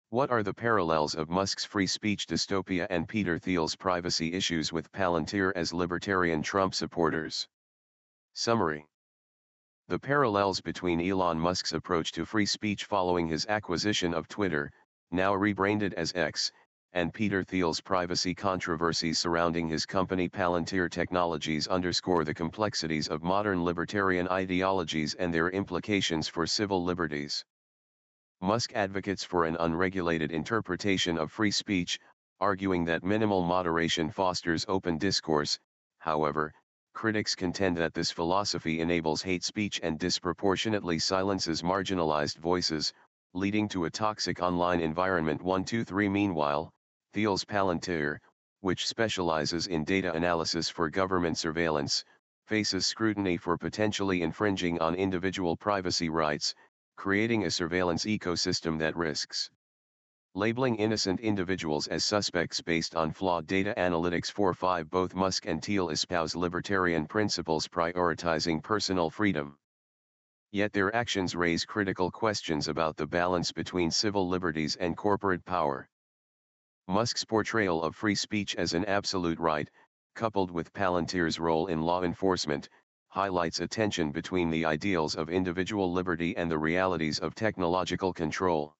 What are the parallels of Musk's free speech dystopia and Peter Thiel's privacy issues with Palantir as libertarian Trump supporters? Summary. The parallels between Elon Musk's approach to free speech following his acquisition of Twitter, now rebranded as X, and Peter Thiel's privacy controversies surrounding his company Palantir Technologies underscore the complexities of modern libertarian ideologies and their implications for civil liberties. Musk advocates for an unregulated interpretation of free speech, arguing that minimal moderation fosters open discourse. However, critics contend that this philosophy enables hate speech and disproportionately silences marginalized voices, leading to a toxic online environment. 123 Meanwhile, Thiel's Palantir, which specializes in data analysis for government surveillance, faces scrutiny for potentially infringing on individual privacy rights, creating a surveillance ecosystem that risks labeling innocent individuals as suspects based on flawed data analytics. 4.5 Both Musk and Thiel espouse libertarian principles prioritizing personal freedom. Yet their actions raise critical questions about the balance between civil liberties and corporate power. Musk's portrayal of free speech as an absolute right, coupled with Palantir's role in law enforcement, highlights a tension between the ideals of individual liberty and the realities of technological control.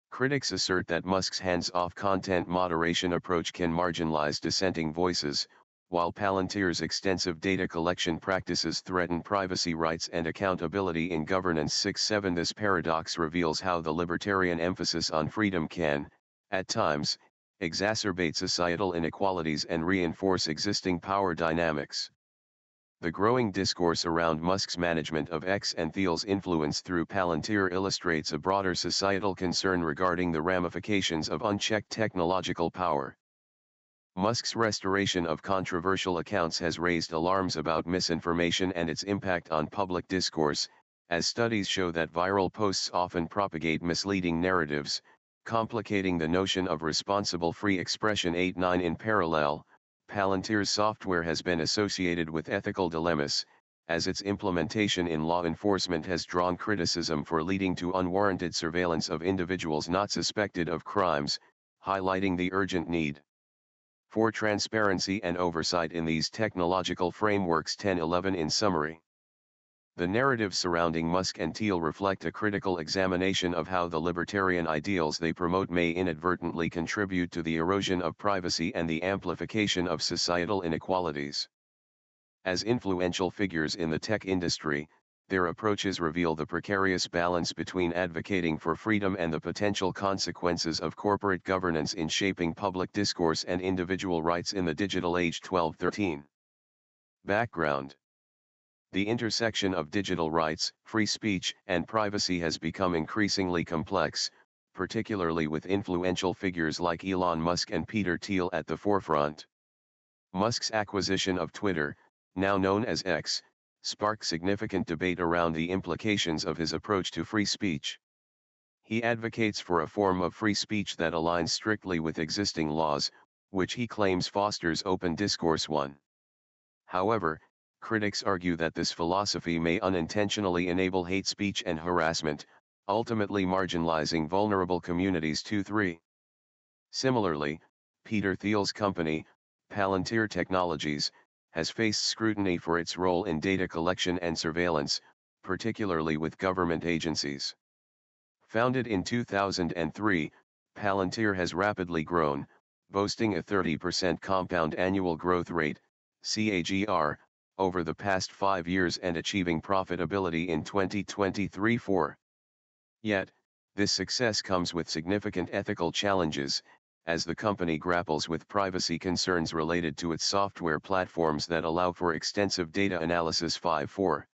Critics assert that Musk's hands-off content moderation approach can marginalize dissenting voices, while Palantir's extensive data collection practices threaten privacy rights and accountability in governance. 6.7 This paradox reveals how the libertarian emphasis on freedom can, at times, exacerbate societal inequalities and reinforce existing power dynamics. The growing discourse around Musk's management of X and Thiel's influence through Palantir illustrates a broader societal concern regarding the ramifications of unchecked technological power. Musk's restoration of controversial accounts has raised alarms about misinformation and its impact on public discourse, as studies show that viral posts often propagate misleading narratives, complicating the notion of responsible free expression. 8.9 In parallel, Palantir's software has been associated with ethical dilemmas, as its implementation in law enforcement has drawn criticism for leading to unwarranted surveillance of individuals not suspected of crimes, highlighting the urgent need for transparency and oversight in these technological frameworks. 10.11 In summary, the narratives surrounding Musk and Thiel reflect a critical examination of how the libertarian ideals they promote may inadvertently contribute to the erosion of privacy and the amplification of societal inequalities. As influential figures in the tech industry, their approaches reveal the precarious balance between advocating for freedom and the potential consequences of corporate governance in shaping public discourse and individual rights in the digital age. 12.13 Background. The intersection of digital rights, free speech, and privacy has become increasingly complex, particularly with influential figures like Elon Musk and Peter Thiel at the forefront. Musk's acquisition of Twitter, now known as X, sparked significant debate around the implications of his approach to free speech. He advocates for a form of free speech that aligns strictly with existing laws, which he claims fosters open discourse. 1. However, critics argue that this philosophy may unintentionally enable hate speech and harassment, ultimately marginalizing vulnerable communities. 2.3 Similarly, Peter Thiel's company, Palantir Technologies, has faced scrutiny for its role in data collection and surveillance, particularly with government agencies. Founded in 2003, Palantir has rapidly grown, boasting a 30% compound annual growth rate, CAGR, over the past 5 years and achieving profitability in 2023-4. Yet, this success comes with significant ethical challenges, as the company grapples with privacy concerns related to its software platforms that allow for extensive data analysis. 5.4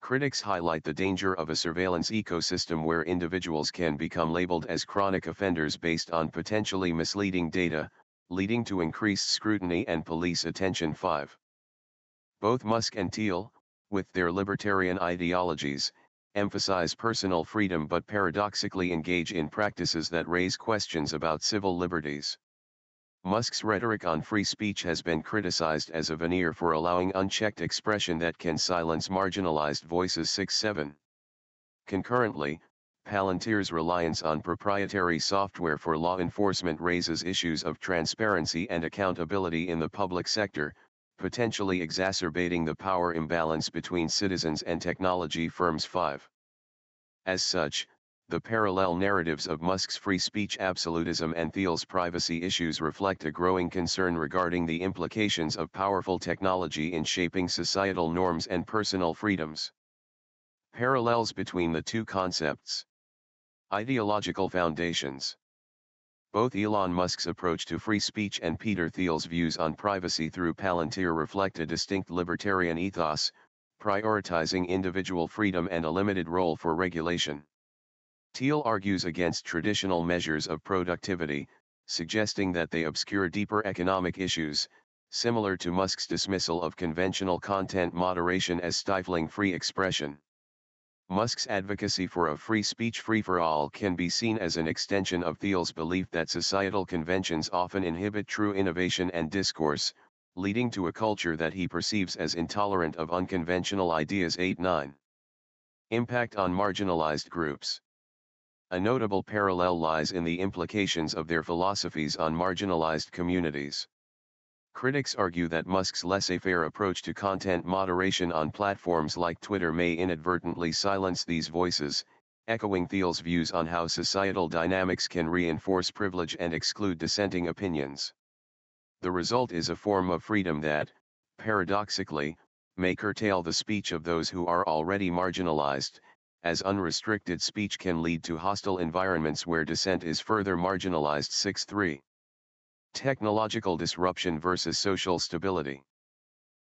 Critics highlight the danger of a surveillance ecosystem where individuals can become labeled as chronic offenders based on potentially misleading data, leading to increased scrutiny and police attention. 5. Both Musk and Thiel, with their libertarian ideologies, emphasize personal freedom but paradoxically engage in practices that raise questions about civil liberties. Musk's rhetoric on free speech has been criticized as a veneer for allowing unchecked expression that can silence marginalized voices. 6.7 Concurrently, Palantir's reliance on proprietary software for law enforcement raises issues of transparency and accountability in the public sector, potentially exacerbating the power imbalance between citizens and technology firms. 5. As such, the parallel narratives of Musk's free speech absolutism and Thiel's privacy issues reflect a growing concern regarding the implications of powerful technology in shaping societal norms and personal freedoms. Parallels between the two concepts. Ideological foundations. Both Elon Musk's approach to free speech and Peter Thiel's views on privacy through Palantir reflect a distinct libertarian ethos, prioritizing individual freedom and a limited role for regulation. Thiel argues against traditional measures of productivity, suggesting that they obscure deeper economic issues, similar to Musk's dismissal of conventional content moderation as stifling free expression. Musk's advocacy for a free speech free-for-all can be seen as an extension of Thiel's belief that societal conventions often inhibit true innovation and discourse, leading to a culture that he perceives as intolerant of unconventional ideas. 8-9. Impact on marginalized groups. A notable parallel lies in the implications of their philosophies on marginalized communities. Critics argue that Musk's laissez-faire approach to content moderation on platforms like Twitter may inadvertently silence these voices, echoing Thiel's views on how societal dynamics can reinforce privilege and exclude dissenting opinions. The result is a form of freedom that, paradoxically, may curtail the speech of those who are already marginalized, as unrestricted speech can lead to hostile environments where dissent is further marginalized. 6-3. Technological disruption versus social stability.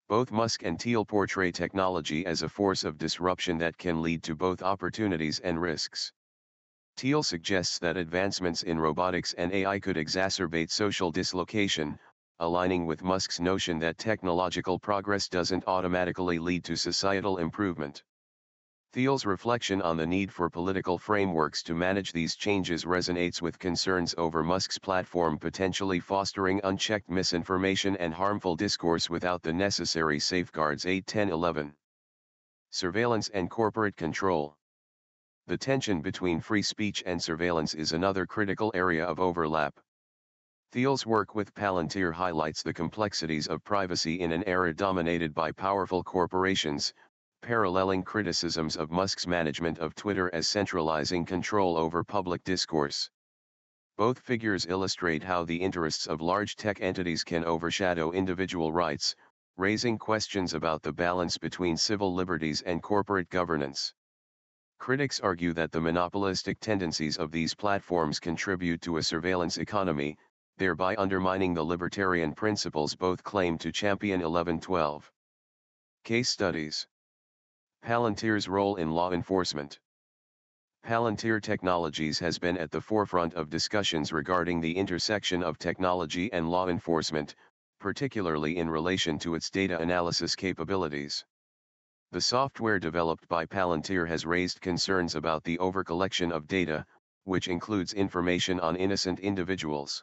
Both Musk and Thiel portray technology as a force of disruption that can lead to both opportunities and risks. Thiel suggests that advancements in robotics and AI could exacerbate social dislocation, aligning with Musk's notion that technological progress doesn't automatically lead to societal improvement. Thiel's reflection on the need for political frameworks to manage these changes resonates with concerns over Musk's platform potentially fostering unchecked misinformation and harmful discourse without the necessary safeguards. 8-10-11. Surveillance and corporate control. The tension between free speech and surveillance is another critical area of overlap. Thiel's work with Palantir highlights the complexities of privacy in an era dominated by powerful corporations, paralleling criticisms of Musk's management of Twitter as centralizing control over public discourse. Both figures illustrate how the interests of large tech entities can overshadow individual rights, raising questions about the balance between civil liberties and corporate governance. Critics argue that the monopolistic tendencies of these platforms contribute to a surveillance economy, thereby undermining the libertarian principles both claim to champion. 11-12. Case studies. Palantir's role in law enforcement. Palantir Technologies has been at the forefront of discussions regarding the intersection of technology and law enforcement, particularly in relation to its data analysis capabilities. The software developed by Palantir has raised concerns about the overcollection of data, which includes information on innocent individuals.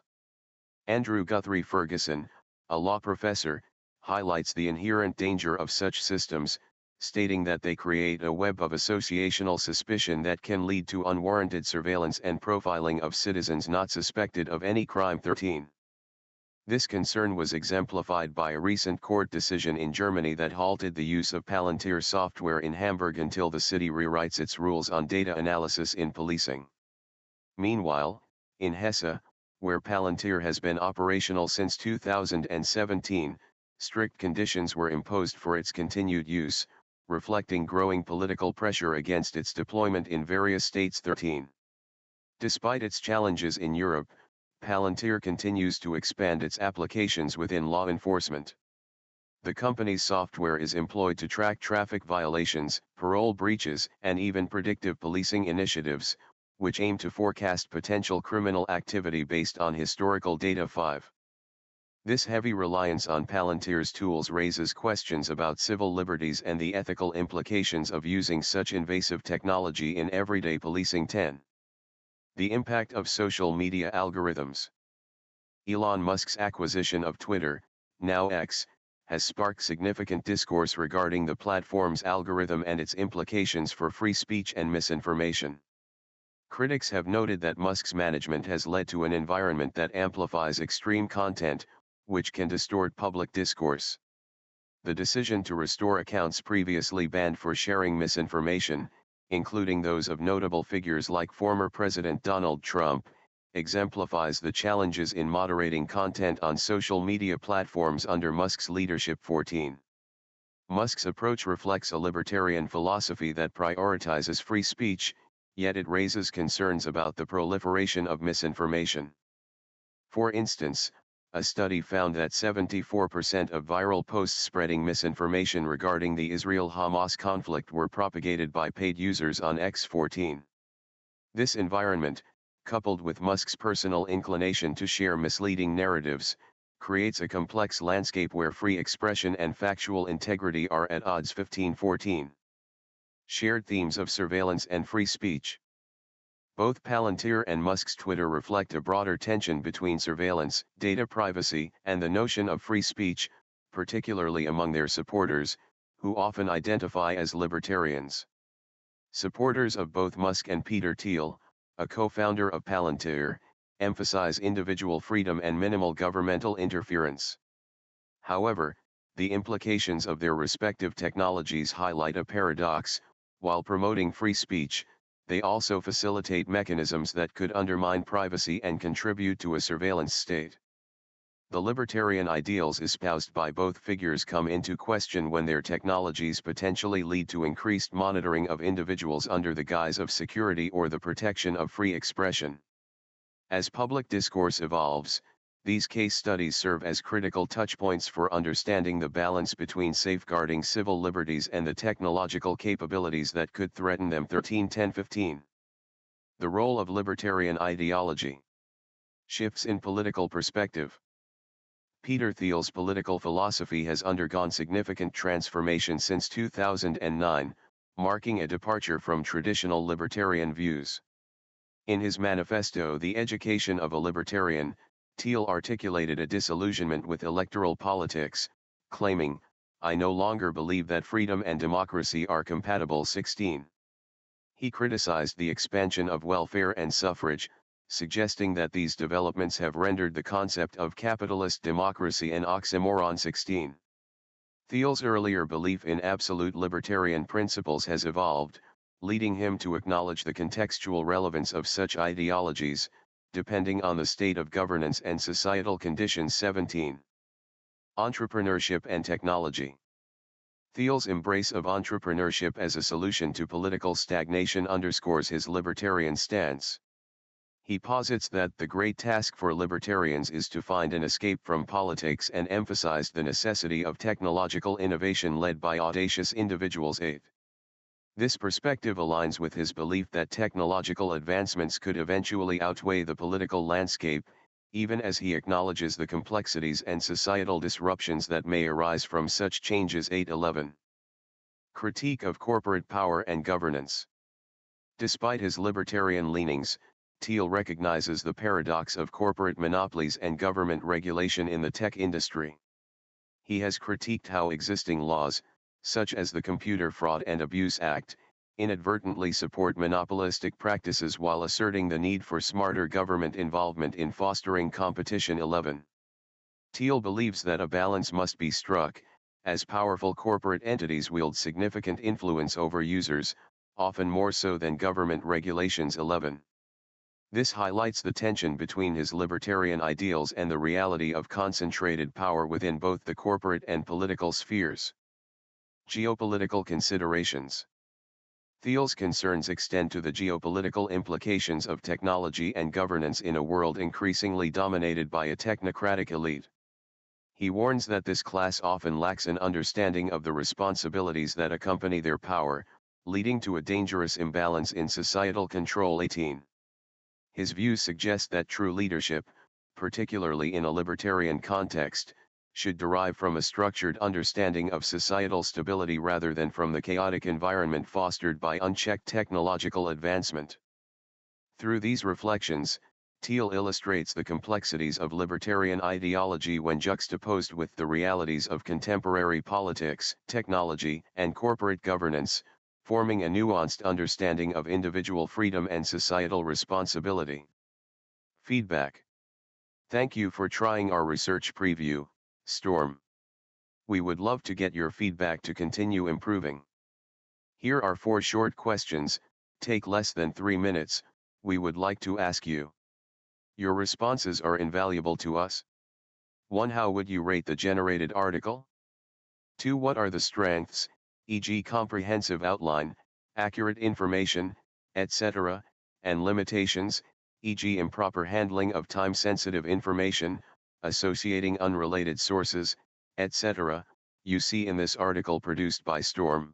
Andrew Guthrie Ferguson, a law professor, highlights the inherent danger of such systems, stating that they create a web of associational suspicion that can lead to unwarranted surveillance and profiling of citizens not suspected of any crime. 13. This concern was exemplified by a recent court decision in Germany that halted the use of Palantir software in Hamburg until the city rewrites its rules on data analysis in policing. Meanwhile, in Hesse, where Palantir has been operational since 2017, strict conditions were imposed for its continued use, reflecting growing political pressure against its deployment in various states. 13. Despite its challenges in Europe, Palantir continues to expand its applications within law enforcement. The company's software is employed to track traffic violations, parole breaches, and even predictive policing initiatives, which aim to forecast potential criminal activity based on historical data. 5. This heavy reliance on Palantir's tools raises questions about civil liberties and the ethical implications of using such invasive technology in everyday policing. 10. The impact of social media algorithms. Elon Musk's acquisition of Twitter, now X, has sparked significant discourse regarding the platform's algorithm and its implications for free speech and misinformation. Critics have noted that Musk's management has led to an environment that amplifies extreme content, which can distort public discourse. The decision to restore accounts previously banned for sharing misinformation, including those of notable figures like former President Donald Trump, exemplifies the challenges in moderating content on social media platforms under Musk's leadership. 14. Musk's approach reflects a libertarian philosophy that prioritizes free speech, yet it raises concerns about the proliferation of misinformation. For instance, a study found that 74% of viral posts spreading misinformation regarding the Israel-Hamas conflict were propagated by paid users on X. 14. This environment, coupled with Musk's personal inclination to share misleading narratives, creates a complex landscape where free expression and factual integrity are at odds. 15-14. Shared themes of surveillance and free speech. Both Palantir and Musk's Twitter reflect a broader tension between surveillance, data privacy, and the notion of free speech, particularly among their supporters, who often identify as libertarians. Supporters of both Musk and Peter Thiel, a co-founder of Palantir, emphasize individual freedom and minimal governmental interference. However, the implications of their respective technologies highlight a paradox. While promoting free speech, they also facilitate mechanisms that could undermine privacy and contribute to a surveillance state. The libertarian ideals espoused by both figures come into question when their technologies potentially lead to increased monitoring of individuals under the guise of security or the protection of free expression. As public discourse evolves, these case studies serve as critical touchpoints for understanding the balance between safeguarding civil liberties and the technological capabilities that could threaten them. 13-10-15. The role of libertarian ideology. Shifts in political perspective. Peter Thiel's political philosophy has undergone significant transformation since 2009, marking a departure from traditional libertarian views. In his manifesto The Education of a Libertarian, Thiel articulated a disillusionment with electoral politics, claiming, "I no longer believe that freedom and democracy are compatible." 16. He criticized the expansion of welfare and suffrage, suggesting that these developments have rendered the concept of capitalist democracy an oxymoron. 16. Thiel's earlier belief in absolute libertarian principles has evolved, leading him to acknowledge the contextual relevance of such ideologies, depending on the state of governance and societal conditions. 17. Entrepreneurship and technology. Thiel's embrace of entrepreneurship as a solution to political stagnation underscores his libertarian stance. He posits that the great task for libertarians is to find an escape from politics and emphasized the necessity of technological innovation led by audacious individuals. 8. This perspective aligns with his belief that technological advancements could eventually outweigh the political landscape, even as he acknowledges the complexities and societal disruptions that may arise from such changes. 8-11. Critique of corporate power and governance. Despite his libertarian leanings, Thiel recognizes the paradox of corporate monopolies and government regulation in the tech industry. He has critiqued how existing laws, such as the Computer Fraud and Abuse Act, inadvertently support monopolistic practices while asserting the need for smarter government involvement in fostering competition. 11. Thiel believes that a balance must be struck, as powerful corporate entities wield significant influence over users, often more so than government regulations. 11. This highlights the tension between his libertarian ideals and the reality of concentrated power within both the corporate and political spheres. Geopolitical considerations. Thiel's concerns extend to the geopolitical implications of technology and governance in a world increasingly dominated by a technocratic elite. He warns that this class often lacks an understanding of the responsibilities that accompany their power, leading to a dangerous imbalance in societal control. 18. His views suggest that true leadership, particularly in a libertarian context, should derive from a structured understanding of societal stability rather than from the chaotic environment fostered by unchecked technological advancement. Through these reflections, Thiel illustrates the complexities of libertarian ideology when juxtaposed with the realities of contemporary politics, technology, and corporate governance, forming a nuanced understanding of individual freedom and societal responsibility. Feedback. Thank you for trying our research preview, Storm. We would love to get your feedback to continue improving. Here are 4 short questions, take less than 3 minutes, we would like to ask you. Your responses are invaluable to us. 1. How would you rate the generated article? 2. What are the strengths, e.g. comprehensive outline, accurate information, etc., and limitations, e.g. improper handling of time-sensitive information, associating unrelated sources, etc., you see in this article produced by Storm?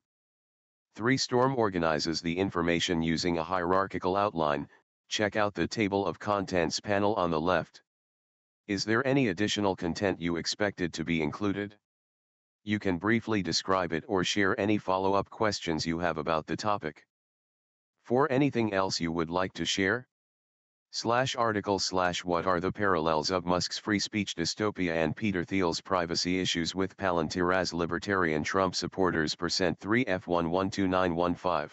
3. Storm organizes the information using a hierarchical outline, check out the table of contents panel on the left. Is there any additional content you expected to be included? You can briefly describe it or share any follow-up questions you have about the topic. 4. Anything else you would like to share? /article/ What are the parallels of Musk's free speech dystopia and Peter Thiel's privacy issues with Palantir as libertarian Trump supporters? %3 F112915